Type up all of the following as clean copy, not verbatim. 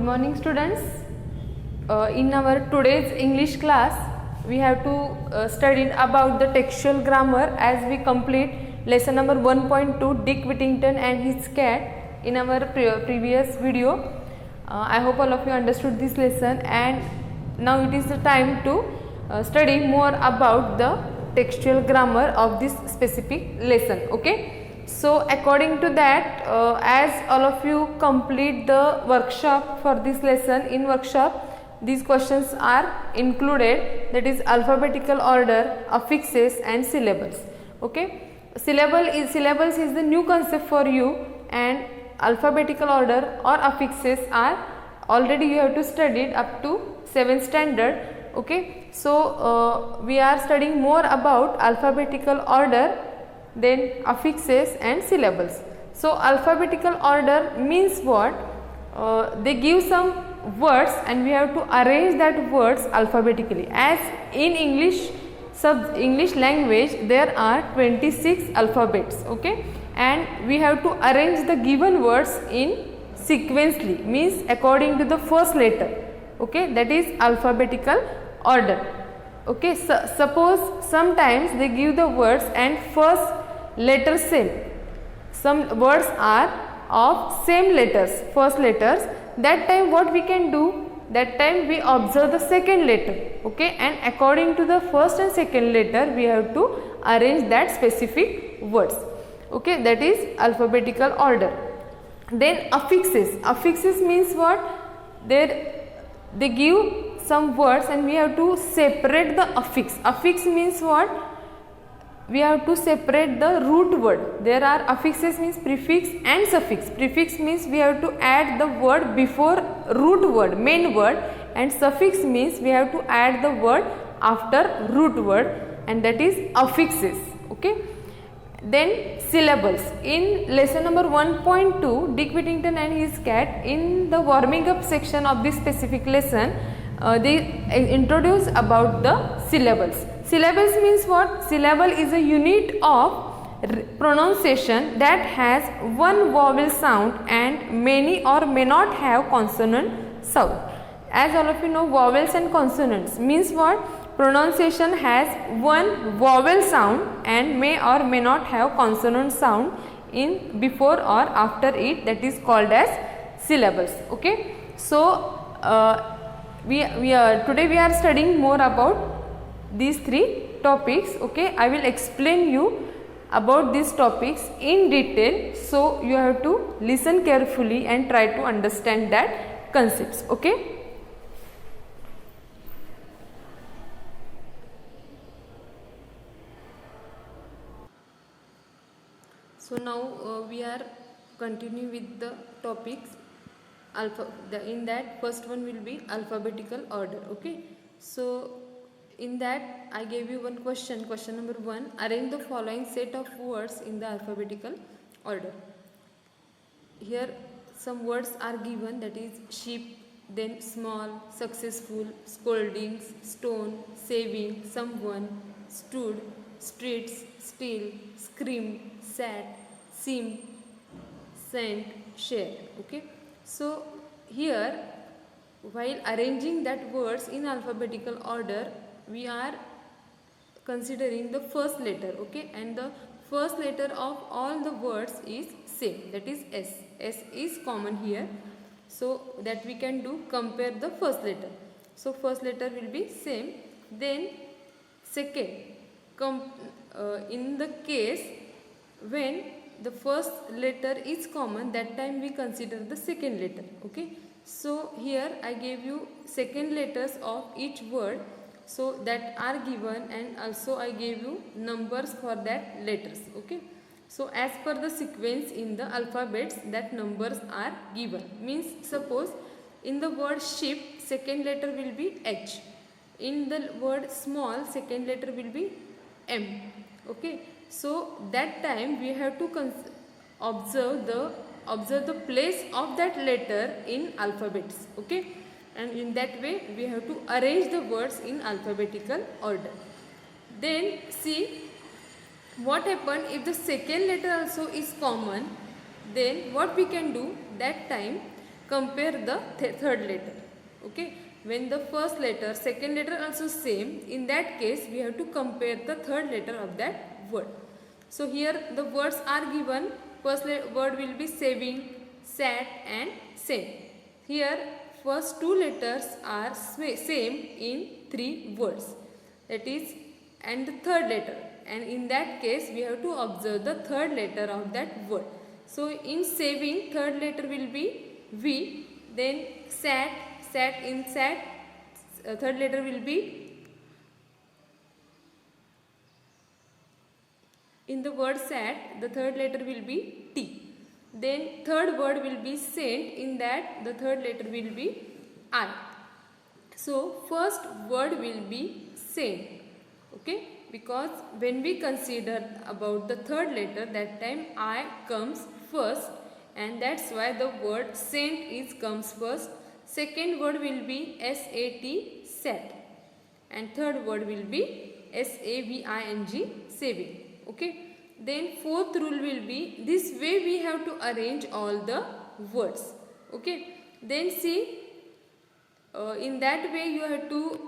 morning students. In our today's English class we have to study about the textual grammar as we complete lesson number 1.2 Dick Whittington and his cat in our previous video. I hope all of you understood this lesson, and now it is the time to study more about the textual grammar of this specific lesson. Okay. So according to that, as all of you complete the workshop for this lesson, in workshop these questions are included, that is alphabetical order, affixes and syllables. Okay. Syllables is the new concept for you, and alphabetical order or affixes are already you have to study it up to 7th standard. Okay. So we are studying more about alphabetical order, then affixes and syllables. So alphabetical order means what? They give some words and we have to arrange that words alphabetically. As in English language there are 26 alphabets, okay, and we have to arrange the given words in sequentially, means according to the first letter, okay, that is alphabetical order. Okay, so suppose sometimes they give the words and first letter same, some words are of same letters, first letters, that time what we can do, that time we observe the second letter, okay, and according to the first and second letter we have to arrange that specific words, okay, that is alphabetical order. Then affixes means what? They give some words and we have to separate the affix means what? We have to separate the root word. There are affixes means prefix and suffix. Prefix means we have to add the word before root word, main word, and suffix means we have to add the word after root word, and that is affixes. Okay. Then syllables. In lesson number 1.2 Dick Whittington and his cat, in the warming up section of this specific lesson, they introduce about the syllables. Syllables means what? Syllable is a unit of pronunciation that has one vowel sound and many or may not have consonant sound. As all of you know, vowels and consonants means what? Pronunciation has one vowel sound and may or may not have consonant sound in before or after it, that is called as syllables. Okay. So today we are studying more about these three topics. Okay, I will explain you about these topics in detail, so you have to listen carefully and try to understand that concepts. Okay. So now we are continuing with the topics. In that first one will be alphabetical order. Okay. So in that I gave you one question number 1, arrange the following set of words in the alphabetical order. Here some words are given, that is sheep, then small, successful, scoldings, stone, saving, someone, stood, streets, still, scream, sat, seem, sent, share. Okay. So here while arranging that words in alphabetical order, we are considering the first letter, okay, and the first letter of all the words is same, that is S. S is common here, so that we can do compare the first letter. So first letter will be same. Then second, in the case when the first letter is common, that time we consider the second letter. Okay. So here I gave you second letters of each word, so that are given, and also I gave you numbers for that letters. Okay. So as per the sequence in the alphabets, that numbers are given. Means suppose in the word sheep, second letter will be H. In the word small, second letter will be M. Okay. So that time we have to observe the place of that letter in alphabets. Okay. And in that way we have to arrange the words in alphabetical order. Then see what happen if the second letter also is common, then what we can do, that time compare the third letter. Okay, when the first letter, second letter also same, in that case we have to compare the third letter of that word. So here the words are given. First word will be saving, sat and sent. Here first two letters are same in three words, that is, and the third letter, and in that case we have to observe the third letter of that word. So in saving, third letter will be V, then sat, in sat, third letter will be, in the word sat, the third letter will be T. Then third word will be sent, in that the third letter will be I. So first word will be sent. Okay, because when we consider about the third letter, that time I comes first, and that's why the word sent comes first. Second word will be SAT, sat, and third word will be SAVING, saving. Okay, then fourth rule will be, this way we have to arrange all the words. Okay, then see, in that way you have to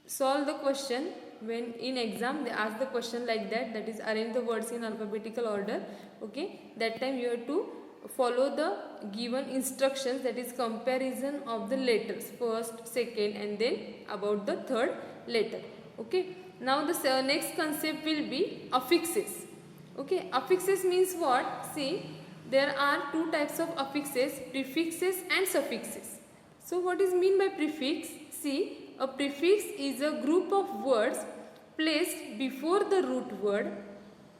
solve the question. When in exam they ask the question like that, that is arrange the words in alphabetical order. Okay, that time you have to follow the given instructions, that is comparison of the letters, first, second, and then about the third letter. Okay, now the next concept will be affixes. Okay, affixes means what? See, there are two types of affixes, prefixes and suffixes. So what is mean by prefix? See, a prefix is a group of words placed before the root word.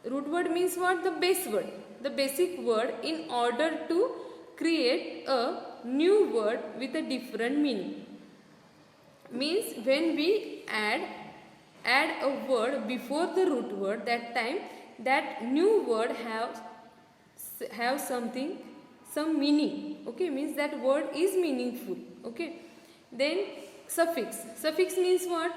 Root word means what? The base word, the basic word, in order to create a new word with a different meaning. Means when we add a word before the root word, that time that new word have something, some meaning. Okay, means that word is meaningful. Okay, then suffix. Suffix means what?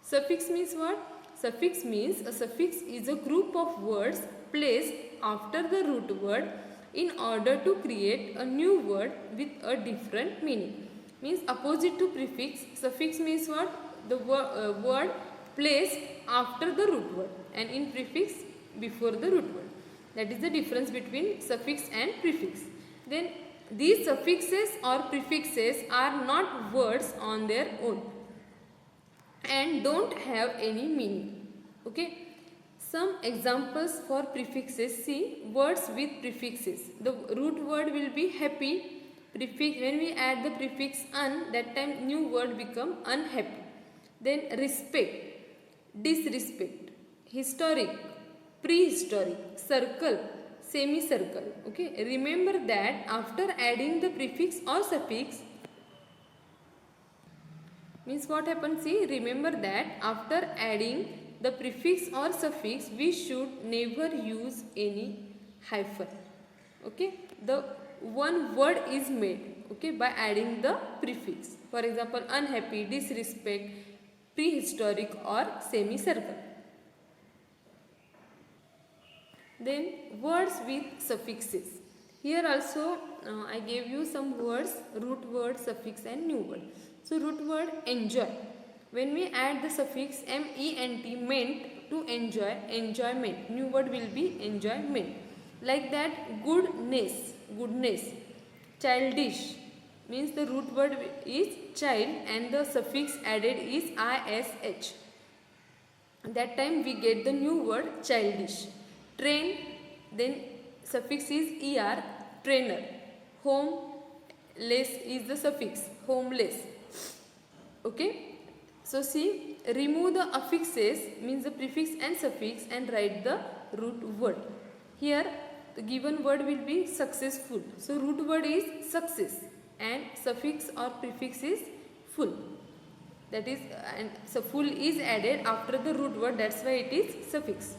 Suffix means what? Suffix means, a suffix is a group of words placed after the root word in order to create a new word with a different meaning. Means opposite to prefix, suffix means what? The word placed after the root word, and in prefix before the root word. That is the difference between suffix and prefix. Then these suffixes or prefixes are not words on their own and don't have any meaning. Okay, some examples for prefixes. See, words with prefixes. The root word will be happy. Prefix, when we add the prefix un, that time new word become unhappy. Then respect, disrespect, historic, prehistoric, circle, semicircle. Okay, remember that after adding the prefix or suffix, means what happens? See, remember that after adding the prefix or suffix, we should never use any hyphen. Okay, the one word is made, okay, by adding the prefix. For example, unhappy, disrespect, prehistoric or semicircle. Then words with suffixes. Here also I gave you some words, root word, suffix and new word. So root word enjoy. When we add the suffix ment, meant to enjoy, enjoyment. New word will be enjoyment. Like that, goodness, goodness. Childish means the root word is child and the suffix added is ish. That time we get the new word childish. Train, then suffix is er, trainer. Home, less is the suffix, homeless. Okay, so see, remove the affixes, means the prefix and suffix, and write the root word. Here the given word will be successful. So root word is success and suffix or prefix is full. That is, and so full is added after the root word, that's why it is suffix.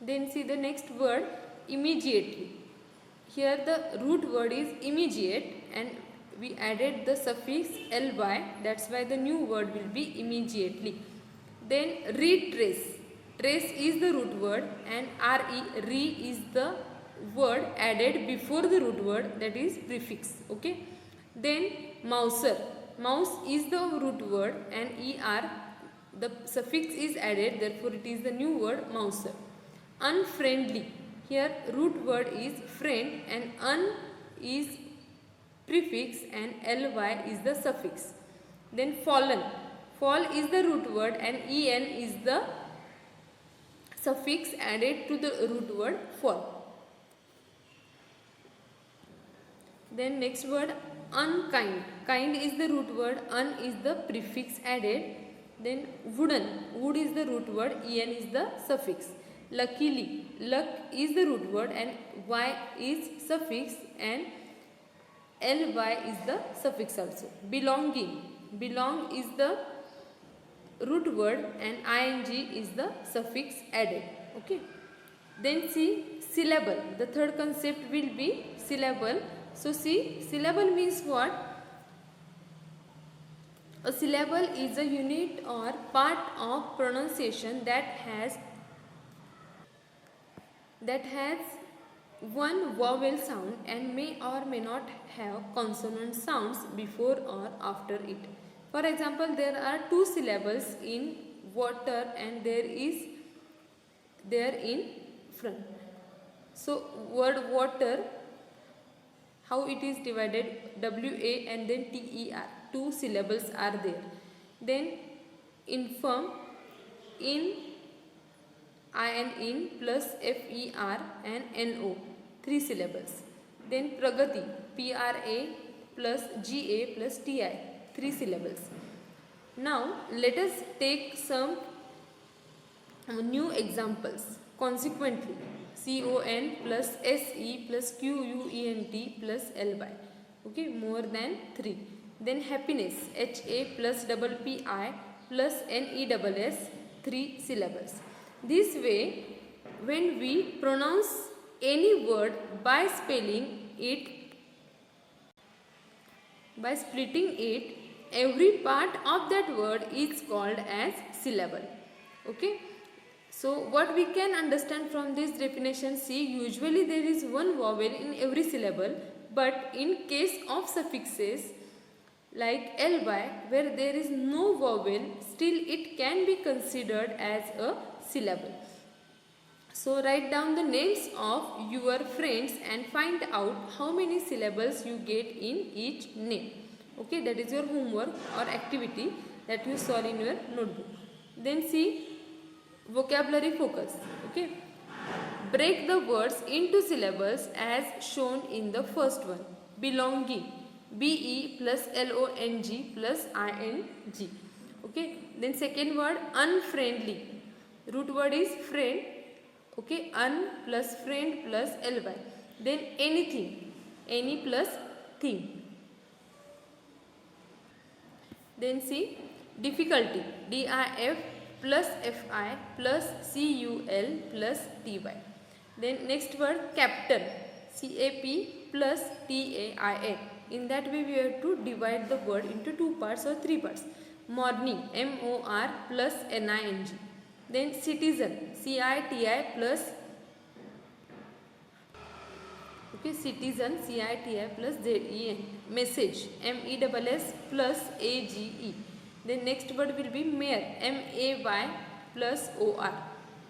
Then see the next word, immediately. Here the root word is immediate and we added the suffix ly, that's why the new word will be immediately. Then retrace. Trace is the root word, and re is the word added before the root word, that is prefix. Okay. Then mouser, mouse is the root word, and the suffix is added, therefore it is the new word mouser. Unfriendly, here root word is friend, and un is prefix and ly is the suffix. Then fallen, fall is the root word, and en is the suffix added to the root word fall. Then next word unkind, kind is the root word, un is the prefix added. Then wooden, wood is the root word, en is the suffix. Luckily, luck is the root word, and y is suffix, and ly is the suffix also. Belonging, belong is the root word, and ing is the suffix added. Okay. Then see syllable, the third concept will be syllable. So see, syllable means what? A syllable is a unit or part of pronunciation that has one vowel sound and may or may not have consonant sounds before or after it. For example, there are two syllables in water, and there in front. So word water, how it is divided? WA and then TER. Two syllables are there. Then infirm, in plus FER and NO. Three syllables. Then pragati, PRA plus GA plus TI. Three syllables. Now let us take some new examples. Consequently, CON plus SE plus QUENT plus LY. Okay, more than 3. Then happiness, HA plus PPI plus NESS, 3 syllables. This way, when we pronounce any word by spelling it, by splitting it, every part of that word is called as syllable. Okay. So what we can understand from this definition, see, usually there is one vowel in every syllable, but in case of suffixes like ly, where there is no vowel, still it can be considered as a syllable. So write down the names of your friends and find out how many syllables you get in each name. Okay, that is your homework or activity that you solve in your notebook. Then see, vocabulary focus. Okay, break the words into syllables as shown in the first one. Belonging, BE plus LONG plus ING. Okay, then second word unfriendly, root word is friend. Okay, un plus friend plus ly. Then anything, any plus thing. Then see, difficulty, DIF plus FI plus CUL plus TY. Then next word captain, CAP plus TAIA. In that way we have to divide the word into two parts or three parts. Morning, MOR plus NING. Then citizen, CITI plus, okay, citizen, CITI plus ZEN. Message, MESS plus AGE. Then next word will be mayor, MAY plus OR.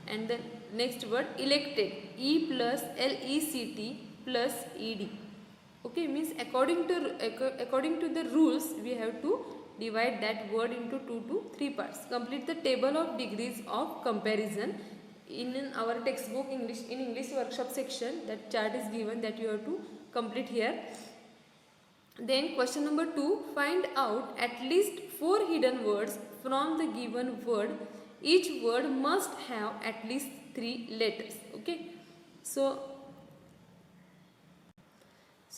And then next word elected, E plus LECT plus ED. Okay, means according to the rules we have to divide that word into 2 to 3 parts. Complete the table of degrees of comparison in our textbook English workshop section. That chart is given that you have to complete here. Then question number 2, find out at least 4 hidden words from the given word. Each word must have at least 3 letters. Okay, so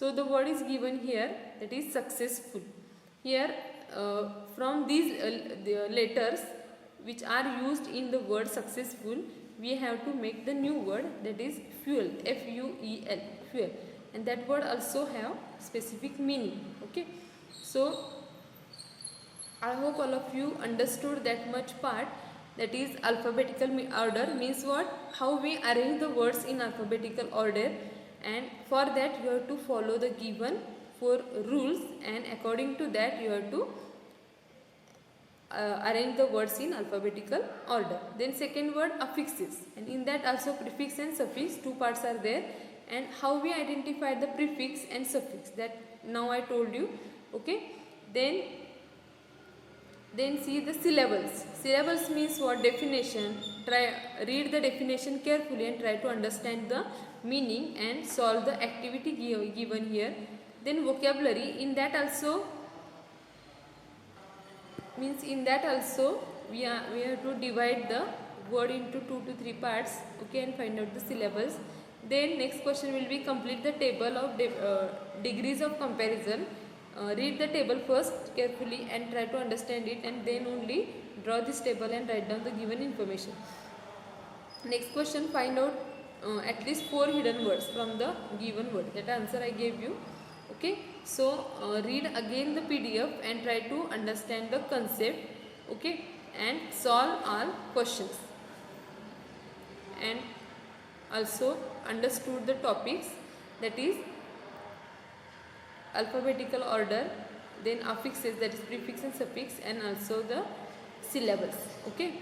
the word is given here, that is successful. Here from these the letters which are used in the word successful, we have to make the new word, that is fuel, FUEL, fuel, and that word also have specific meaning. Okay, so I hope all of you understood that much part. that is alphabetical order means what? How we arrange the words in alphabetical order, and for that you have to follow the given 4 rules, and according to that you have to arrange the words in alphabetical order. Then second word, affixes, and in that also prefix and suffix, 2 parts are there, and how we identify the prefix and suffix, that now I told you. Okay, then see the syllables. Syllables means what? Definition. Read the definition carefully and try to understand the meaning and solve the activity given here. Then vocabulary, in that also we have to divide the word into 2 to 3 parts, okay, and find out the syllables. Then next question will be complete the table of degrees of comparison. Read the table first carefully and try to understand it, and then only draw this table and write down the given information. Next question, find out at least 4 hidden words from the given word. That answer I gave you. Okay, so read again the PDF and try to understand the concept, okay, and solve all questions, and also understood the topics, that is alphabetical order, then affixes, that is prefix and suffix, and also the syllables. Okay,